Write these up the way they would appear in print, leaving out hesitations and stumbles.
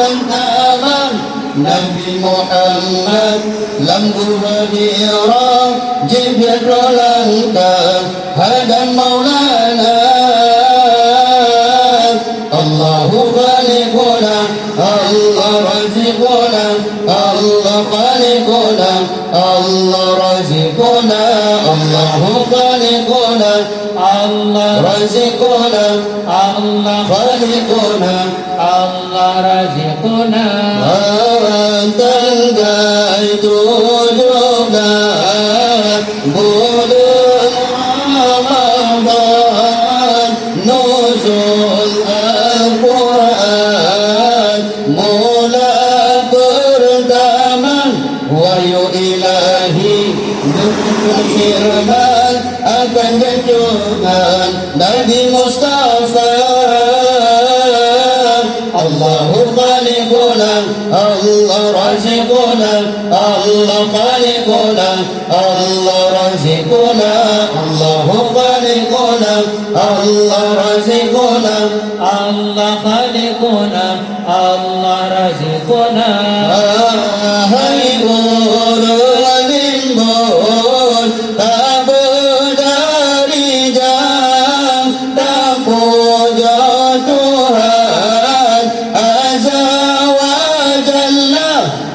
pertama Nabi Muhammad lampu hadira Jibril rolangkah hadam maulana Allahu khaliquna Allah raziquna Allah khaliquna Allah raziquna Allahu khaliquna Allah raziquna Allah khaliquna Allah raziquna tanggal 17 bulan Ramadan nuzul Al-Quran mula pertama wahyu ilahi dengan firman akan junjungan Nabi Mustafa Allahu khaliquna Allah raziquna Allah khaliquna Allah raziquna Allahu khaliquna Allah raziquna Allah khaliquna Allah raziquna hai ulul limbul tak berdari jam tak puja Tuhan azza wa jalla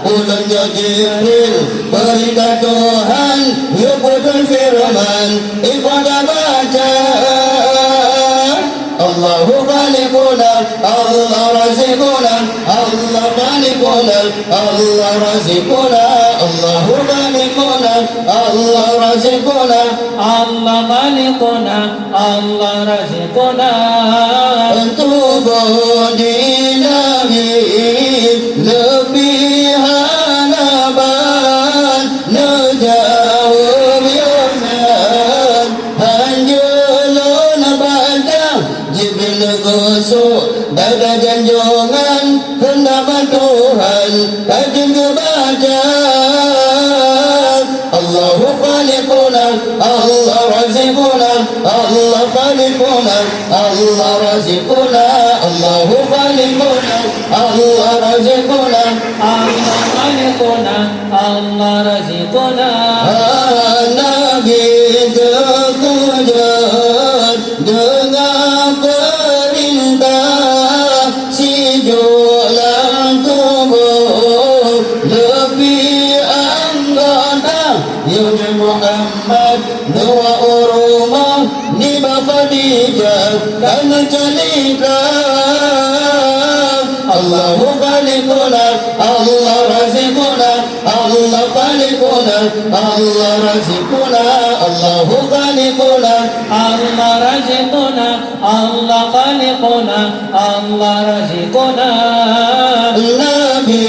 ulun Jibril perintah Tuhan yubudul firman ibadah baca Allahu khaliquna Allah raziquna Allah khaliquna Allah raziquna Allahu khaliquna Allah raziquna Allah khaliquna Allah raziquna tubuh di Nabi lebih halaban nejauh yunan hanjulun badang Jibril gosok dada janjungan hendaman Tuhan kajin kebaca Allahu khaliquna Allah raziquna Allah khaliquna Allah raziquna Allahu khaliquna Allah raziquna Allah khaliquna Allah raziquna Nabi terkejut dengan perintah si jualan tubuh lebih anggota Yudha Muhammad dua urumah ni Khadijah kan cerita Allahu khaliquna Allah raziquna Allah khaliquna Allah raziquna Allahu khaliquna Allah raziquna Allah khaliquna Allah raziquna Nabi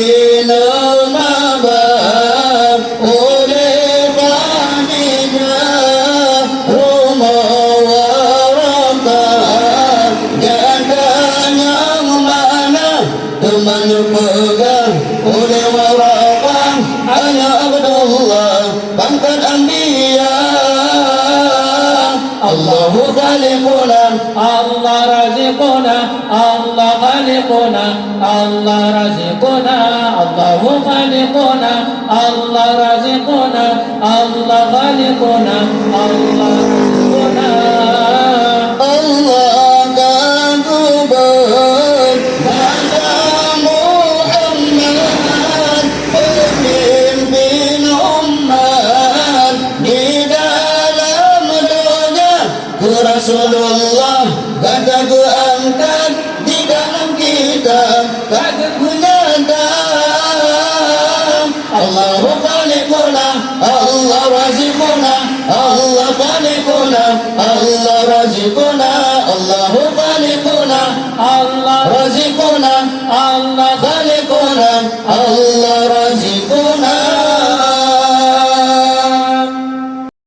nama oleh Khadijah rumah warahmah jangan yang mana teman pegang oleh warahmah anak Abdullah pangkat anbiya Allahu khaliquna Allah raziquna Allah khaliquna Allah raziquna Allahu khaliquna Allah raziquna Allah khaliquna Allah raziquna Allah kan kubur pada Muhammad pemimpin umat di dalam dunia ku Rasulullah kata ku angkat di dalam kitab kata ku nyata Allahu khaliquna Allah raziquna Allah khaliquna Allah raziquna Allahu khaliquna Allah raziquna Allah